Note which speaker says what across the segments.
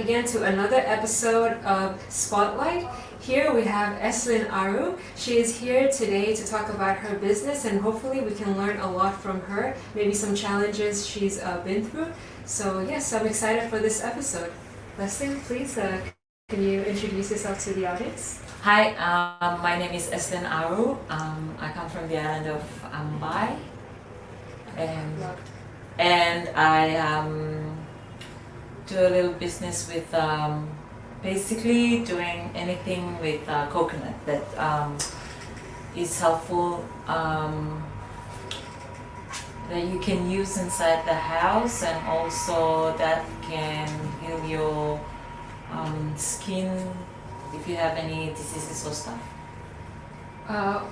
Speaker 1: back again to another episode of Spotlight. Here we have Eslyn Aru. She is here today to talk about her business, and hopefully we can learn a lot from her, maybe some challenges she's been through. So yes, I'm excited for this episode. Eslyn, please, can you introduce yourself to the audience?
Speaker 2: Hi, my name is Eslyn Aru. I come from the island of Mumbai, and I do a little business with basically doing anything with coconut that is helpful, that you can use inside the house, and also that can heal your skin if you have any diseases or stuff.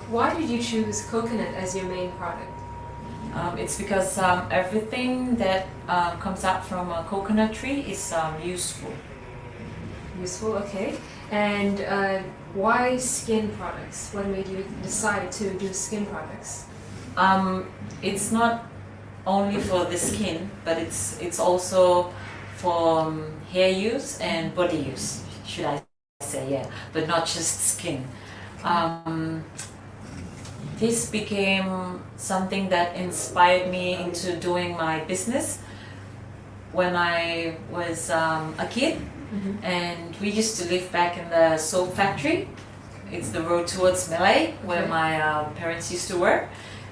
Speaker 1: Why did you choose coconut as your main product?
Speaker 2: It's because everything that comes out from a coconut tree is useful.
Speaker 1: Useful, okay. And why skin products? What made you decide to do skin products?
Speaker 2: It's not only for the skin, but it's also for hair use and body use, should I say, yeah, but not just skin. This became something that inspired me into doing my business when I was a kid.
Speaker 1: Mm-hmm.
Speaker 2: And we used to live back in the soap factory. It's the road towards Malay, where my parents used to work,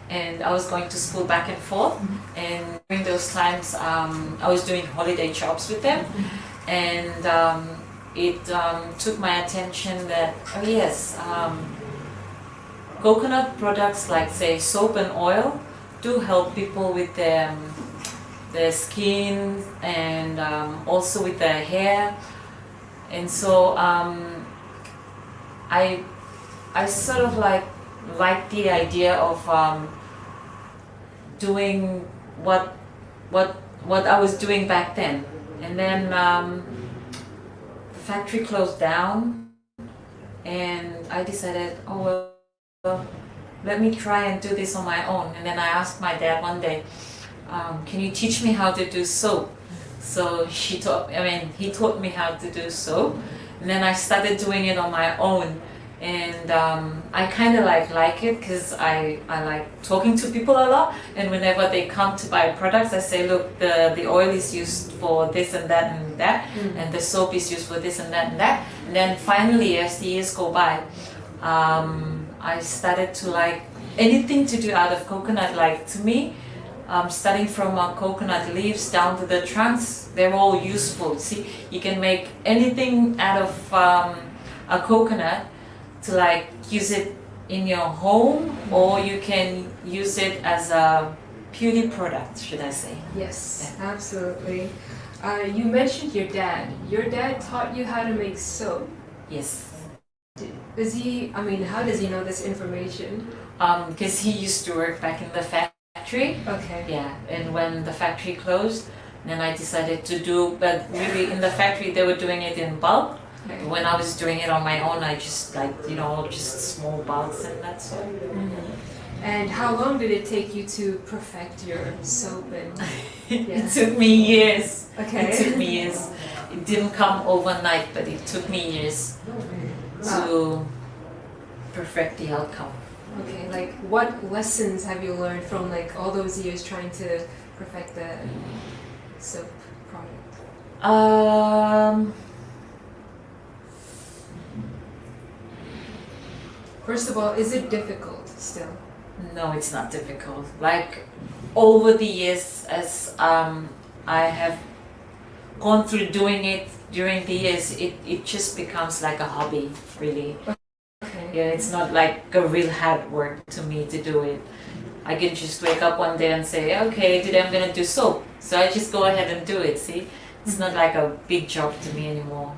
Speaker 2: and I was going to school back and forth.
Speaker 1: Mm-hmm.
Speaker 2: And during those times I was doing holiday jobs with them.
Speaker 1: Mm-hmm.
Speaker 2: And it took my attention that, oh yes, coconut products like, say, soap and oil do help people with their skin, and also with their hair. And so I sort of like the idea of doing what I was doing back then. And then the factory closed down, and I decided, oh well, let me try and do this on my own. And then I asked my dad one day, can you teach me how to do soap? So he taught me how to do soap, and then I started doing it on my own. And I kind of like it because I like talking to people a lot, and whenever they come to buy products, I say, look, the oil is used for this and that and that, and the soap is used for this and that and that. And then finally, as the years go by, I started to like anything to do out of coconut. Like, to me, starting from coconut leaves down to the trunks, they're all useful. See, you can make anything out of a coconut to like use it in your home, or you can use it as a beauty product, should I say.
Speaker 1: Yes, yeah. Absolutely. You mentioned your dad. Your dad taught you how to make soap.
Speaker 2: Yes.
Speaker 1: How does he know this information?
Speaker 2: Because he used to work back in the factory.
Speaker 1: Okay.
Speaker 2: Yeah, and when the factory closed, then I decided to do, but really in the factory they were doing it in bulk.
Speaker 1: Okay.
Speaker 2: When I was doing it on my own, I just just small bulks and that's all.
Speaker 1: Mm-hmm. And how long did it take you to perfect your soap? And yeah.
Speaker 2: It took me years.
Speaker 1: Okay.
Speaker 2: It took me years. It didn't come overnight, but it took me years to perfect the outcome.
Speaker 1: Okay, like what lessons have you learned from like all those years trying to perfect the soap product? First of all, is it difficult still?
Speaker 2: No, it's not difficult. Like, over the years, as I have gone through doing it during the years, it just becomes like a hobby, really.
Speaker 1: Okay.
Speaker 2: Yeah, it's not like a real hard work to me to do it. I can just wake up one day and say, okay, today I'm gonna do soap. So I just go ahead and do it, see? It's not like a big job to me anymore.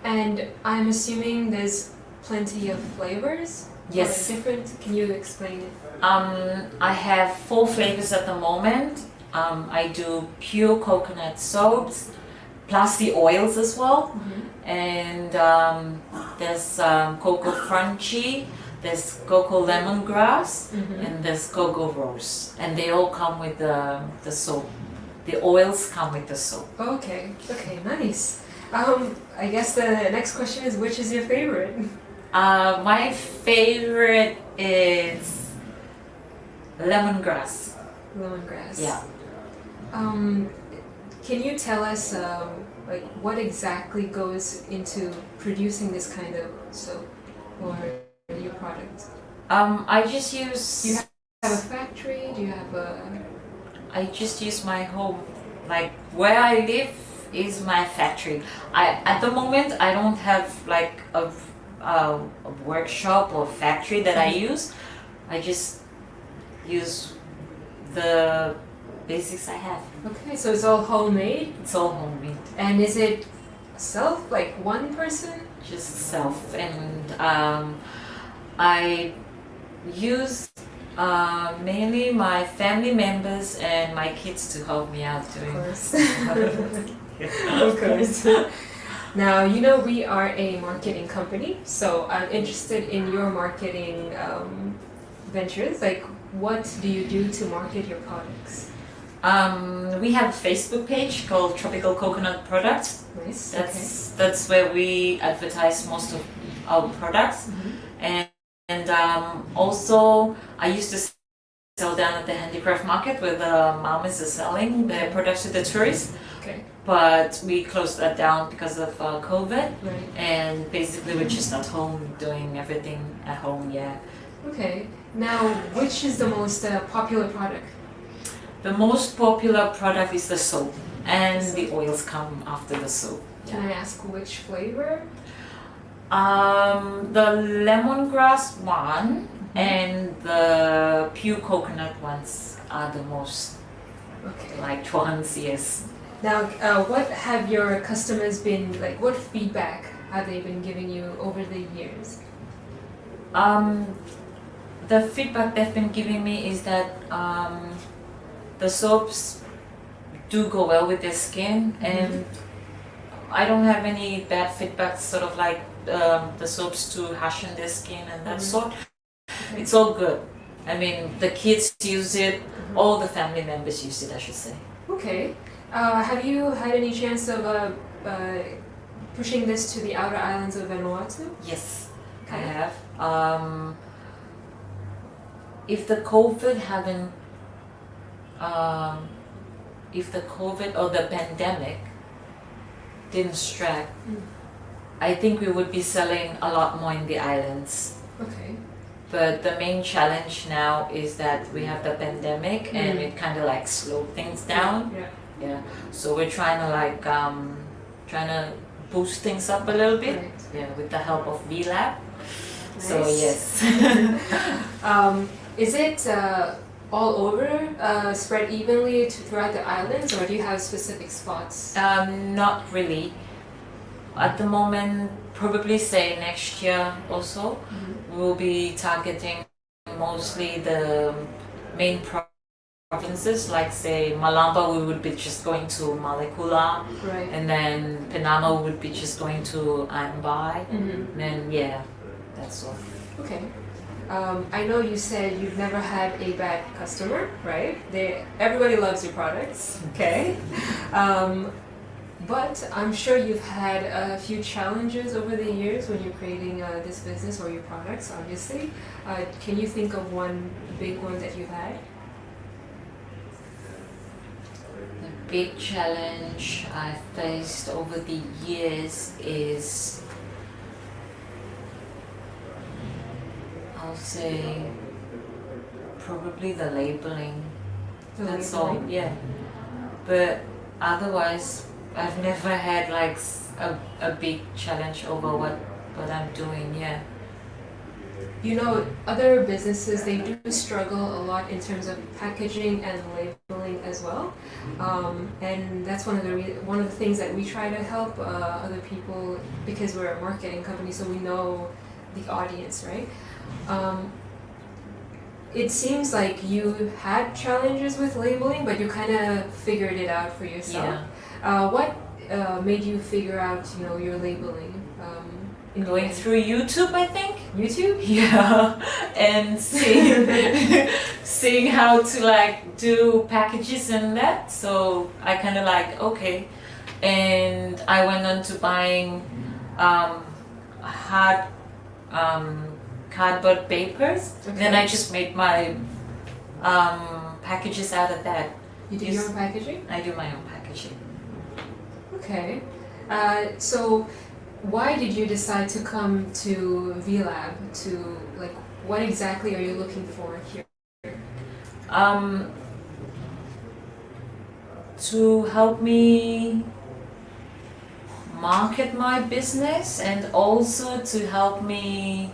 Speaker 1: And I'm assuming there's plenty of flavors?
Speaker 2: Yes.
Speaker 1: Different? Can you explain it?
Speaker 2: I have 4 flavors at the moment. I do pure coconut soaps, plus the oils as well.
Speaker 1: Mm-hmm.
Speaker 2: And there's cocoa crunchy, there's cocoa lemongrass, and there's cocoa rose. And they all come with the soap. The oils come with the soap.
Speaker 1: Okay, nice. I guess the next question is, which is your favorite?
Speaker 2: My favorite is lemongrass.
Speaker 1: Lemongrass.
Speaker 2: Yeah.
Speaker 1: Um, can you tell us like what exactly goes into producing this kind of soap or your product?
Speaker 2: I just
Speaker 1: Do you
Speaker 2: use
Speaker 1: have a factory? Do you have a
Speaker 2: I just use my home. Like where I live is my factory. At the moment I don't have like a workshop or factory that I use. I just use the basics I have.
Speaker 1: Okay, so it's all homemade,
Speaker 2: It's all homemade.
Speaker 1: and is it self like one person?
Speaker 2: Just self, and I use mainly my family members and my kids to help me out
Speaker 1: Of
Speaker 2: doing.
Speaker 1: course. Of course. Now, you know, we are a marketing company, so I'm interested in your marketing ventures. Like, what do you do to market your products?
Speaker 2: We have a Facebook page called Tropical Coconut Products.
Speaker 1: Nice.
Speaker 2: That's where we advertise most of our products,
Speaker 1: Okay.
Speaker 2: and also I used to sell down at the handicraft market where the mamas are selling their products to the tourists.
Speaker 1: Okay.
Speaker 2: But we closed that down because of COVID,
Speaker 1: Right.
Speaker 2: and basically we're just at home doing everything at home. Yeah.
Speaker 1: Okay. Now, which is the most popular product?
Speaker 2: The most popular product is the soap, and the oils come after the soap.
Speaker 1: Can I ask which flavor?
Speaker 2: The lemongrass one and the pure coconut ones are the most
Speaker 1: Okay.
Speaker 2: liked ones, yes.
Speaker 1: Now, what have your customers been like? What feedback have they been giving you over the years?
Speaker 2: The feedback they've been giving me is that the soaps do go well with their skin, and I don't have any bad feedback, sort of like the soaps to harden their skin and that sort.
Speaker 1: Okay.
Speaker 2: It's all good. I mean, the kids use it, all the family members use it, I should say.
Speaker 1: Okay. Have you had any chance of pushing this to the outer islands of Vanuatu?
Speaker 2: Yes, I
Speaker 1: Okay.
Speaker 2: have. If the COVID hadn't, if the COVID or the pandemic didn't strike, I think we would be selling a lot more in the islands.
Speaker 1: Okay.
Speaker 2: But the main challenge now is that we have the pandemic and it kind of like slowed things down.
Speaker 1: Yeah.
Speaker 2: Yeah. So we're trying to like trying to boost things up a little bit.
Speaker 1: Right.
Speaker 2: Yeah, with the help of VLab. So
Speaker 1: Nice.
Speaker 2: yes.
Speaker 1: Is it all over, spread evenly throughout the islands, or do you have specific spots?
Speaker 2: Not really. At the moment, probably say next year also, we'll be targeting mostly the main provinces, like say Malamba, we would be just going to Malekula,
Speaker 1: Right.
Speaker 2: and then Penama would be just going to Anbai,
Speaker 1: Mm-hmm.
Speaker 2: and then yeah, that's all.
Speaker 1: Okay. I know you said you've never had a bad customer, right? Everybody loves your products, okay? But I'm sure you've had a few challenges over the years when you're creating this business or your products, obviously. Can you think of one big one that you've had?
Speaker 2: The big challenge I've faced over the years is, I'll say, probably the labeling. That's all, yeah. But otherwise, I've never had like a big challenge over what I'm doing, yeah.
Speaker 1: You know, other businesses, they do struggle a lot in terms of packaging and labeling as well. And that's one of the things that we try to help other people, because we're a marketing company, so we know the audience, right? It seems like you had challenges with labeling, but you kind of figured it out for yourself. What made you figure out, your labeling? In the
Speaker 2: Going
Speaker 1: end?
Speaker 2: through YouTube, I think.
Speaker 1: YouTube?
Speaker 2: Yeah, and seeing how to like do packages and that. So I kind of like, okay, and I went on to buying hard cardboard papers.
Speaker 1: Okay.
Speaker 2: Then I just made my packages out of that.
Speaker 1: You do your own packaging?
Speaker 2: I do my own packaging.
Speaker 1: Okay. So why did you decide to come to VLab? What exactly are you looking for here?
Speaker 2: To help me market my business, and also to help me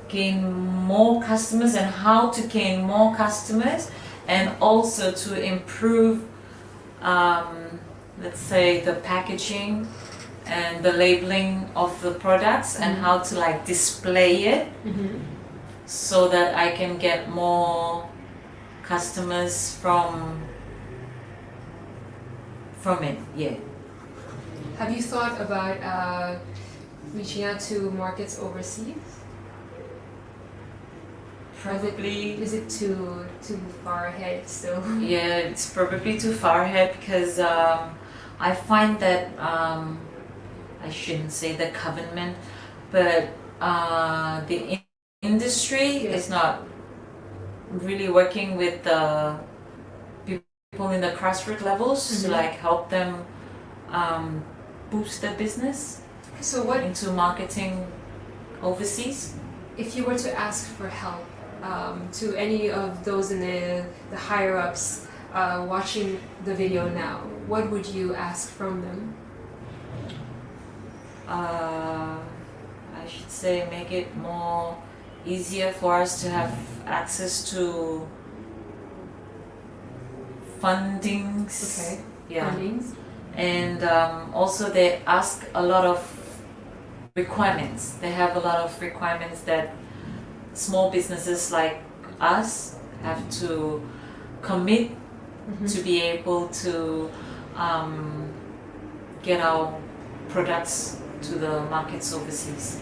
Speaker 2: gain more customers, and how to gain more customers, and also to improve, let's say, the packaging and the labeling of the products, and how to like display it, so that I can get more customers from it. Yeah.
Speaker 1: Have you thought about reaching out to markets overseas?
Speaker 2: Probably.
Speaker 1: Is it too far ahead still?
Speaker 2: Yeah, it's probably too far ahead, because I find that I shouldn't say the government, but the industry is not really working with the people in the grassroots levels to like help them boost their business.
Speaker 1: So what
Speaker 2: into marketing overseas?
Speaker 1: if you were to ask for help to any of those in the higher ups watching the video now? What would you ask from them?
Speaker 2: I should say make it more easier for us to have access to fundings.
Speaker 1: Okay.
Speaker 2: Yeah.
Speaker 1: Fundings.
Speaker 2: And also they ask a lot of requirements. They have a lot of requirements that small businesses like us have to commit to be able to get our products to the markets overseas.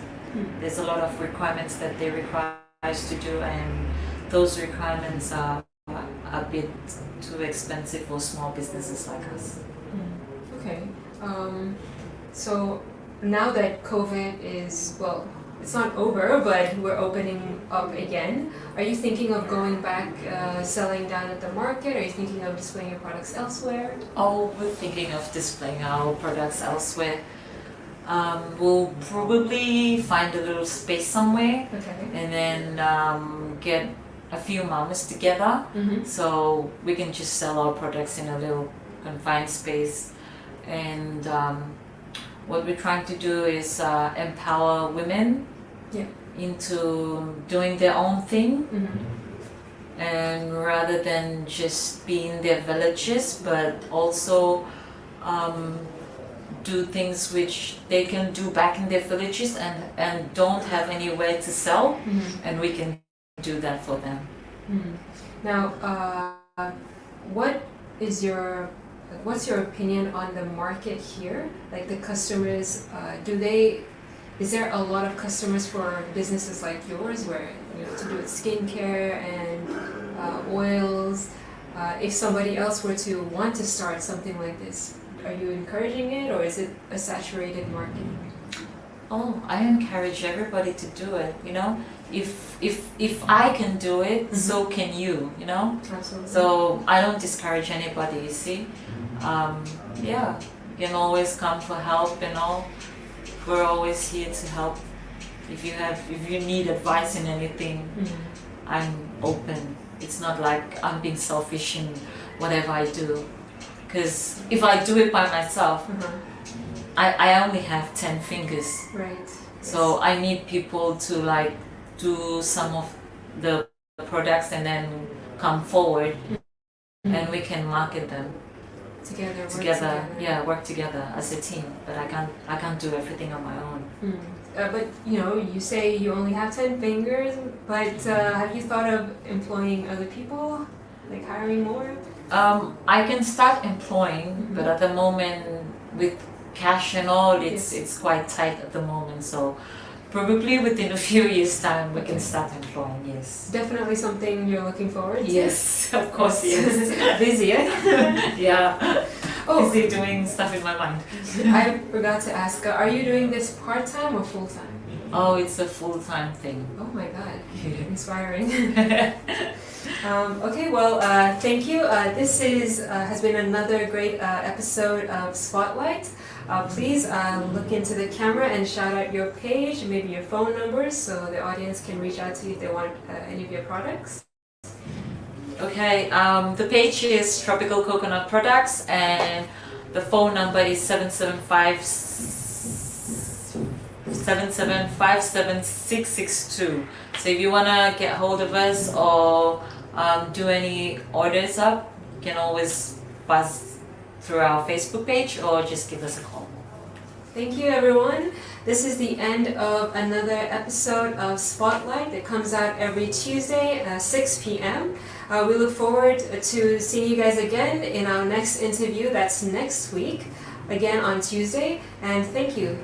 Speaker 2: There's a lot of requirements that they require us to do, and those requirements are a bit too expensive for small businesses like us.
Speaker 1: Okay. So now that COVID is, well, it's not over, but we're opening up again, are you thinking of going back selling down at the market? Are you thinking of displaying your products elsewhere?
Speaker 2: Oh, we're thinking of displaying our products elsewhere. We'll probably find a little space somewhere,
Speaker 1: Okay.
Speaker 2: and then get a few mamas together, so we can just sell our products in a little confined space. And what we're trying to do is empower women into doing their own thing, and rather than just be in their villages, but also do things which they can do back in their villages and don't have anywhere to sell, and we can do that for them.
Speaker 1: Now, what's your opinion on the market here? Like the customers, is there a lot of customers for businesses like yours where to do with skincare and oils? If somebody else were to want to start something like this, are you encouraging it, or is it a saturated market?
Speaker 2: Oh, I encourage everybody to do it. If I can do it, so can you.
Speaker 1: Absolutely.
Speaker 2: So I don't discourage anybody. You see, yeah, you can always come for help. We're always here to help. If you need advice in anything, I'm open. It's not like I'm being selfish in whatever I do. Because if I do it by myself, I only have 10 fingers.
Speaker 1: Right.
Speaker 2: So I need people to do some of the products and then come forward, and we can market them
Speaker 1: Together.
Speaker 2: Yeah, work together as a team. But I can't do everything on my own.
Speaker 1: But you say you only have 10 fingers, but have you thought of employing other people, like hiring more?
Speaker 2: I can start employing, but at the moment with cash and all, it's quite tight at the moment. So probably within a few years' time we can start employing. Yes.
Speaker 1: Definitely something you're looking forward to.
Speaker 2: Yes, of course. Yes.
Speaker 1: Busy, eh?
Speaker 2: Yeah.
Speaker 1: Oh,
Speaker 2: Busy doing stuff in my mind.
Speaker 1: I forgot to ask, are you doing this part-time or full-time?
Speaker 2: Oh, it's a full-time thing.
Speaker 1: Oh my god, inspiring. Okay, well, thank you. This has been another great episode of Spotlight. Please look into the camera and shout out your page, maybe your phone numbers, so the audience can reach out to you if they want any of your products.
Speaker 2: Okay, the page is Tropical Coconut Products, and the phone number is 7757662. So if you want to get hold of us or do any orders up, you can always pass through our Facebook page or just give us a call.
Speaker 1: Thank you, everyone. This is the end of another episode of Spotlight that comes out every Tuesday at 6 p.m. We look forward to seeing you guys again in our next interview. That's next week, again on Tuesday. And thank you.